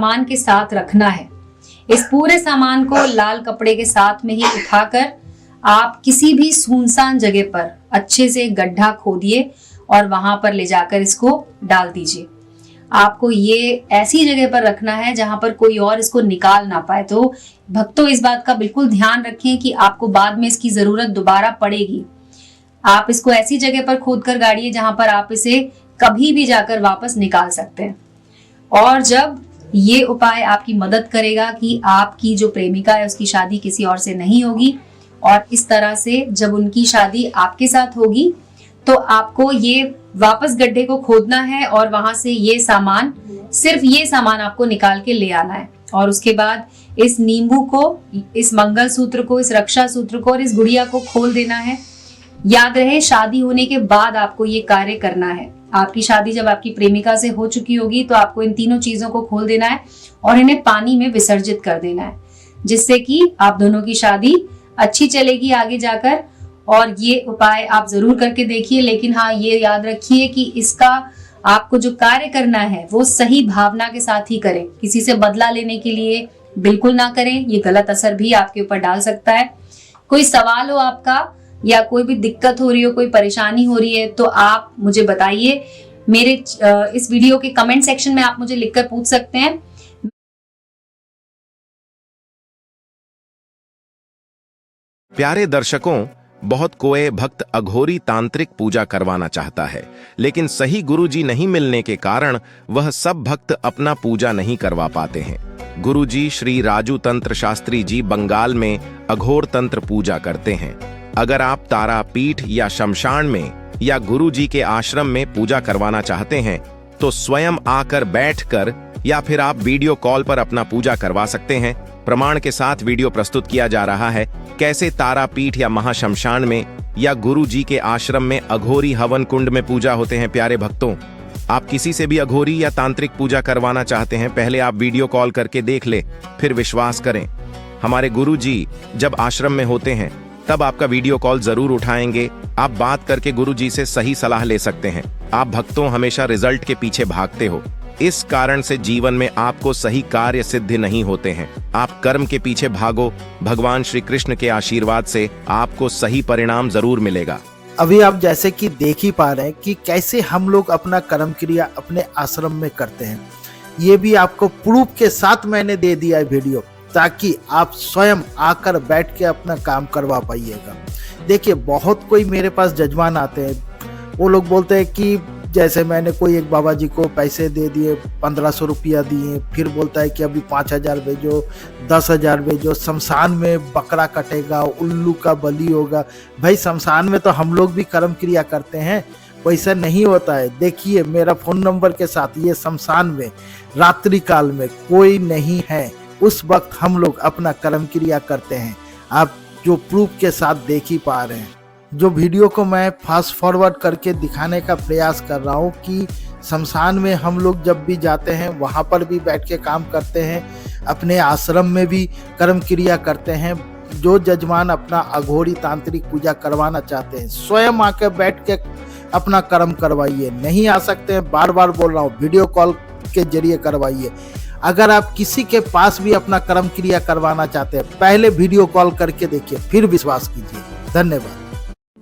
सामान के साथ रखना है। इस पूरे सामान को लाल कपड़े के साथ में ही उठाकर आप किसी भी सुनसान जगह पर अच्छे से गड्ढा खोदिए और वहां पर ले जाकर इसको डाल दीजिए। आपको ये ऐसी जगह पर रखना है जहां पर कोई और इसको निकाल ना पाए। तो भक्तों, इस बात का बिल्कुल ध्यान रखें कि आपको बाद में इसकी जरूरत दोबारा पड़ेगी। आप इसको ऐसी जगह पर खोद कर गाड़िए जहां पर आप इसे कभी भी जाकर वापस निकाल सकते हैं। और जब ये उपाय आपकी मदद करेगा कि आपकी जो प्रेमिका है उसकी शादी किसी और से नहीं होगी, और इस तरह से जब उनकी शादी आपके साथ होगी तो आपको ये वापस गड्ढे को खोदना है और वहां से ये सामान, सिर्फ ये सामान आपको निकाल के ले आना है। और उसके बाद इस नींबू को, इस मंगल सूत्र को, इस रक्षा सूत्र को और इस गुड़िया को खोल देना है। याद रहे, शादी होने के बाद आपको ये कार्य करना है। आपकी शादी जब आपकी प्रेमिका से हो चुकी होगी तो आपको इन तीनों चीजों को खोल देना है और इन्हें पानी में विसर्जित कर देना है, जिससे कि आप दोनों की शादी अच्छी चलेगी आगे जाकर। और ये उपाय आप जरूर करके देखिए, लेकिन हाँ, ये याद रखिए कि इसका आपको जो कार्य करना है वो सही भावना के साथ ही करें। किसी से बदला लेने के लिए बिल्कुल ना करें, ये गलत असर भी आपके ऊपर डाल सकता है। कोई सवाल हो आपका या कोई भी दिक्कत हो रही हो, कोई परेशानी हो रही है, तो आप मुझे बताइए। मेरे इस वीडियो के कमेंट सेक्शन में आप मुझे लिखकर पूछ सकते हैं। प्यारे दर्शकों, बहुत कोई भक्त अघोरी तांत्रिक पूजा करवाना चाहता है, लेकिन सही गुरुजी नहीं मिलने के कारण वह सब भक्त अपना पूजा नहीं करवा पाते हैं। गुरुजी श्री राजू तंत्र शास्त्री जी बंगाल में अघोर तंत्र पूजा करते हैं। अगर आप तारापीठ या शमशान में या गुरुजी के आश्रम में पूजा करवाना चाहते हैं तो स्वयं आकर बैठकर या फिर आप वीडियो कॉल पर अपना पूजा करवा सकते हैं। प्रमाण के साथ वीडियो प्रस्तुत किया जा रहा है कैसे तारापीठ या महाशमशान में या गुरुजी के आश्रम में अघोरी हवन कुंड में पूजा होते हैं। प्यारे भक्तों, आप किसी से भी अघोरी या तांत्रिक पूजा करवाना चाहते हैं, पहले आप वीडियो कॉल करके देख ले, फिर विश्वास करें। हमारे गुरुजी जब आश्रम में होते हैं तब आपका वीडियो कॉल जरूर उठाएंगे। आप बात करके गुरुजी से सही सलाह ले सकते हैं। आप भक्तों हमेशा रिजल्ट के पीछे भागते हो, इस कारण से जीवन में आपको सही कार्य सिद्ध नहीं होते हैं। आप कर्म के पीछे भागो, भगवान श्री कृष्ण के आशीर्वाद से आपको सही परिणाम जरूर मिलेगा। अभी आप जैसे कि देख ही पा रहे हैं कि कैसे हम लोग अपना कर्म क्रिया अपने आश्रम में करते हैं। ये भी आपको प्रूफ के साथ मैंने दे दिया है वीडियो, ताकि आप स्वयं आकर बैठ के अपना काम करवा पाइएगा। देखिए, बहुत कोई मेरे पास जजमान आते हैं, वो लोग बोलते हैं कि जैसे मैंने कोई एक बाबा जी को पैसे दे दिए, 1500 रुपया दिए, फिर बोलता है कि अभी 5000 भेजो, 10,000 भेजो, शमशान में बकरा कटेगा, उल्लू का बलि होगा। भाई, शमशान में तो हम लोग भी कर्म क्रिया करते हैं, वैसा नहीं होता है। देखिए, मेरा फोन नंबर के साथ ये शमशान में रात्रि काल में कोई नहीं है, उस वक्त हम लोग अपना कर्म क्रिया करते हैं। आप जो प्रूफ के साथ देख ही पा रहे हैं। जो वीडियो को मैं फास्ट फॉरवर्ड करके दिखाने का प्रयास कर रहा हूँ कि शमशान में हम लोग जब भी जाते हैं वहाँ पर भी बैठ के काम करते हैं, अपने आश्रम में भी कर्म क्रिया करते हैं। जो जजमान अपना अघोरी तांत्रिक पूजा करवाना चाहते हैं, स्वयं आके बैठ के अपना कर्म करवाइए। नहीं आ सकते हैं, बार बार बोल रहा हूँ, वीडियो कॉल के जरिए करवाइए। अगर आप किसी के पास भी अपना कर्म क्रिया करवाना चाहते हैं, पहले वीडियो कॉल करके देखिए, फिर विश्वास कीजिए। धन्यवाद।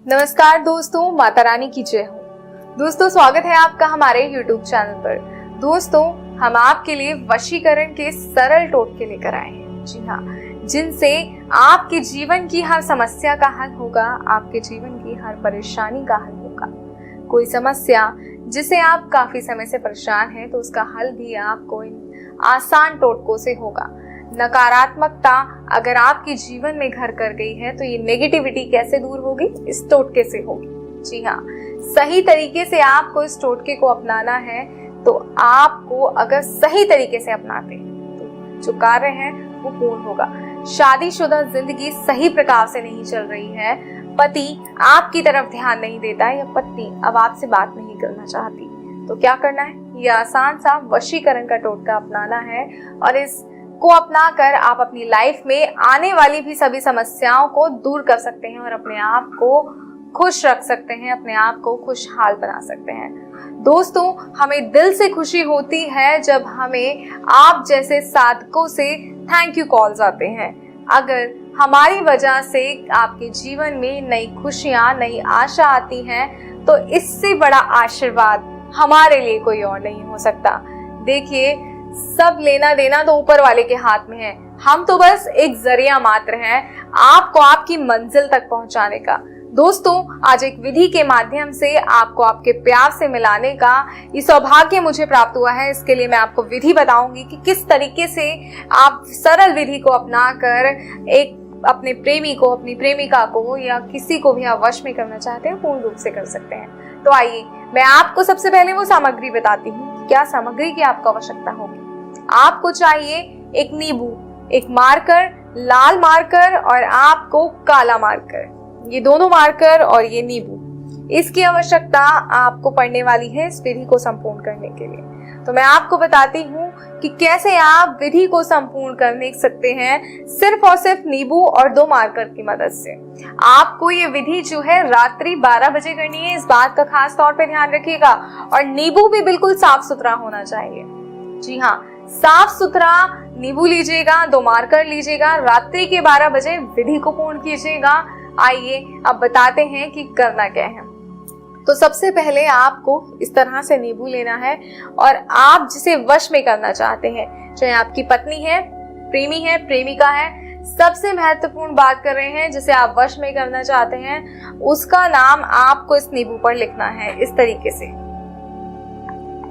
नमस्कार दोस्तों, माता रानी की जय हो। दोस्तों, स्वागत है आपका हमारे YouTube चैनल पर। दोस्तों, हम आपके लिए वशीकरण के सरल टोटके लेकर आए हैं। जी हाँ, जिनसे आपके जीवन की हर समस्या का हल होगा, आपके जीवन की हर परेशानी का हल होगा। कोई समस्या जिसे आप काफी समय से परेशान हैं, तो उसका हल भी आपको इन आसान टोटकों से होगा। नकारात्मकता अगर आपके जीवन में घर कर गई है, तो ये नेगेटिविटी कैसे दूर होगी? इस टोटके से होगी। जी हाँ, सही तरीके से आपको इस टोटके को अपनाना है। तो आपको अगर सही तरीके से अपनाते हैं तो जो कार्य है वो पूर्ण होगा। शादीशुदा जिंदगी सही प्रकार से नहीं चल रही है, पति आपकी तरफ ध्यान नहीं देता या पत्नी अब आपसे बात नहीं करना चाहती, तो क्या करना है? ये आसान सा वशीकरण का टोटका अपनाना है और इसको अपनाकर आप अपनी लाइफ में आने वाली भी सभी समस्याओं को दूर कर सकते हैं और अपने आप को खुश रख सकते हैं, अपने आप को खुशहाल बना सकते हैं। दोस्तों, हमें दिल से खुशी होती है जब हमें आप जैसे साधकों से थैंक यू कॉल्स आते हैं। अगर हमारी वजह से आपके जीवन में नई खुशियां, नई आशा आती हैं, तो इससे बड़ा आशीर्वाद हमारे लिए कोई और नहीं हो सकता। देखिए, सब लेना देना तो ऊपर वाले के हाथ में है, हम तो बस एक जरिया मात्र हैं आपको आपकी मंजिल तक पहुंचाने का। दोस्तों, आज एक विधि के माध्यम से आपको आपके प्यार से मिलाने का ये सौभाग्य मुझे प्राप्त हुआ है। इसके लिए मैं आपको विधि बताऊंगी कि किस तरीके से आप सरल विधि को अपनाकर एक अपने प्रेमी को, अपनी प्रेमिका को या किसी को भी आप वश में करना चाहते हैं, पूर्ण रूप से कर सकते हैं। तो आइए, मैं आपको सबसे पहले वो सामग्री बताती हूँ, क्या सामग्री की आपको आवश्यकता होगी। आपको चाहिए एक नींबू, एक मार्कर, लाल मार्कर और आपको काला मार्कर, ये दोनों मार्कर और ये नींबू, इसकी आवश्यकता आपको पड़ने वाली है इस विधि को संपूर्ण करने के लिए। तो मैं आपको बताती हूँ कि कैसे आप विधि को संपूर्ण कर सकते हैं सिर्फ और सिर्फ नींबू और 2 मार्कर की मदद से। आपको ये विधि जो है रात्रि 12 बजे करनी है, इस बात का खास तौर पे ध्यान रखिएगा। और नींबू भी बिल्कुल साफ सुथरा होना चाहिए। जी हाँ, साफ सुथरा नींबू लीजिएगा, 2 मार्कर लीजिएगा, रात्रि के 12 बजे विधि को पूर्ण कीजिएगा। आइए अब बताते हैं कि करना क्या है। तो सबसे पहले आपको इस तरह से नींबू लेना है और आप जिसे वश में करना चाहते हैं, चाहे आपकी पत्नी है, प्रेमी है, प्रेमिका है, सबसे महत्वपूर्ण बात कर रहे हैं जिसे आप वश में करना चाहते हैं, उसका नाम आपको इस नींबू पर लिखना है इस तरीके से।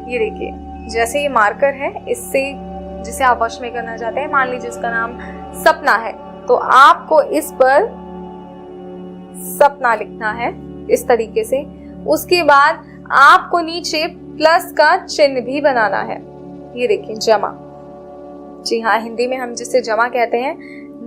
ये देखिए, जैसे ये मार्कर है, इससे जिसे आप वश में करना चाहते हैं, मान लीजिए उसका नाम सपना है, तो आपको इस पर सपना लिखना है इस तरीके से। उसके बाद आपको नीचे प्लस का चिन्ह भी बनाना है। ये देखिए, जमा, जी हाँ, हिंदी में हम जिसे जमा कहते हैं,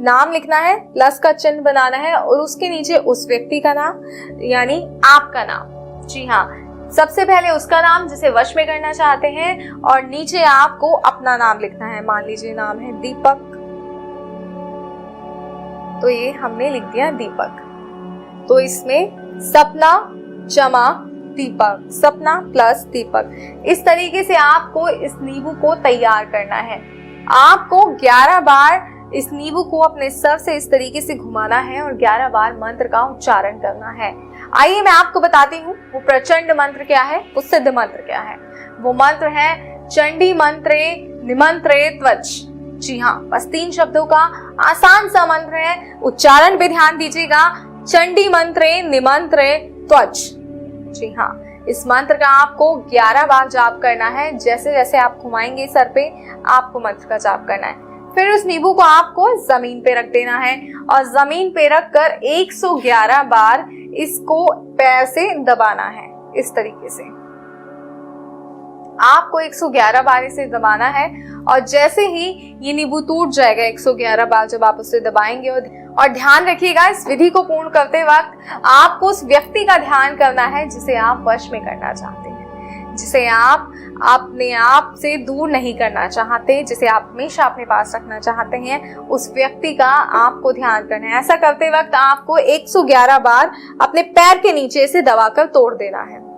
नाम लिखना है, प्लस का चिन्ह बनाना है और उसके नीचे उस व्यक्ति का नाम यानी आपका नाम। जी हाँ, सबसे पहले उसका नाम जिसे वश में करना चाहते हैं और नीचे आपको अपना नाम लिखना है। मान लीजिए नाम है दीपक, तो ये हमने लिख दिया दीपक। तो इसमें सपना जमा दीपक, सपना प्लस दीपक, इस तरीके से आपको इस नींबू को तैयार करना है। आपको 11 बार इस नींबू को अपने सर से इस तरीके से घुमाना है और 11 बार मंत्र का उच्चारण करना है। आइए मैं आपको बताती हूँ वो प्रचंड मंत्र क्या है, वो सिद्ध मंत्र क्या है। वो मंत्र है चंडी मंत्रे निमंत्रे त्वच। जी हाँ, बस 3 शब्दों का आसान सा मंत्र है, उच्चारण पे ध्यान दीजिएगा। चंडी मंत्रे निमंत्रे त्वच। जी हाँ, इस मंत्र का आपको 11 बार जाप करना है। जैसे जैसे आप घुमाएंगे सर पे, आपको मंत्र का जाप करना है। फिर उस नींबू को आपको जमीन पे रख देना है और जमीन पे रख कर 111 बार इसको पैर से दबाना है इस तरीके से। आपको 111 बार इसे दबाना है और जैसे ही ये नींबू टूट जाएगा 111 बार जब आप उसे दबाएंगे, और ध्यान रखिएगा इस विधि को पूर्ण करते वक्त आपको उस व्यक्ति का ध्यान करना है जिसे आप वश में करना चाहते हैं, जिसे आप अपने आप से दूर नहीं करना चाहते, जिसे आप हमेशा अपने पास रखना चाहते हैं, उस व्यक्ति का आपको ध्यान करना है। ऐसा करते वक्त आपको 111 बार अपने पैर के नीचे से दबाकर तोड़ देना है।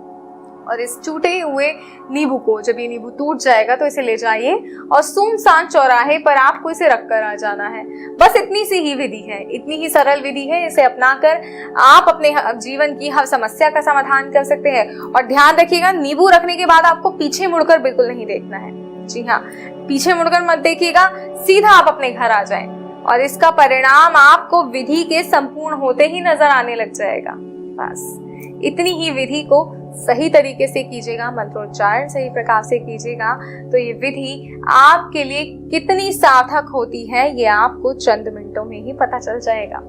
और इस टूटे हुए नींबू को, जब ये नींबू टूट जाएगा तो इसे ले जाइए और सुनसान चौराहे पर आपको इसे रखकर आ जाना है। बस इतनी सी ही विधि है, इतनी ही सरल विधि है। इसे अपनाकर आप अपने जीवन की हर समस्या का समाधान कर सकते हैं। और ध्यान रखिएगा, नींबू रखने के बाद आपको पीछे मुड़कर बिल्कुल नहीं देखना है। जी हाँ, पीछे मुड़कर मत देखिएगा, सीधा आप अपने घर आ जाएं और इसका परिणाम आपको विधि के संपूर्ण होते ही नजर आने लग जाएगा। बस इतनी ही विधि को सही तरीके से कीजिएगा, मंत्रोच्चारण सही प्रकार से कीजिएगा, तो ये विधि आपके लिए कितनी सार्थक होती है ये आपको चंद मिनटों में ही पता चल जाएगा।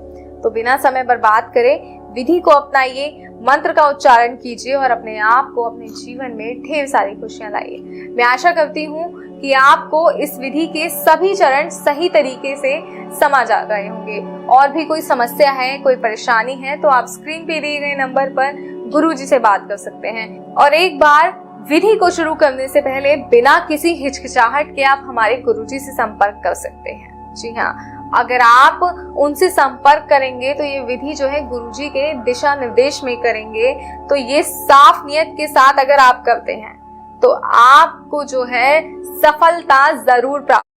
तो बिना समय बर्बाद करे विधि को अपनाइए, मंत्र का उच्चारण कीजिए और अपने आप को अपने जीवन में ढेर सारी खुशियां लाइए। मैं आशा करती हूँ कि आपको इस विधि के सभी चरण सही तरीके से समझ आ गए होंगे। और भी कोई समस्या है, कोई परेशानी है, तो आप स्क्रीन पे दिए गए नंबर पर गुरुजी से बात कर सकते हैं। और एक बार विधि को शुरू करने से पहले बिना किसी हिचकिचाहट के आप हमारे गुरुजी से संपर्क कर सकते हैं। जी हाँ, अगर आप उनसे संपर्क करेंगे तो ये विधि जो है गुरुजी के दिशा निर्देश में करेंगे, तो ये साफ नियत के साथ अगर आप करते हैं तो आपको जो है सफलता जरूर प्राप्त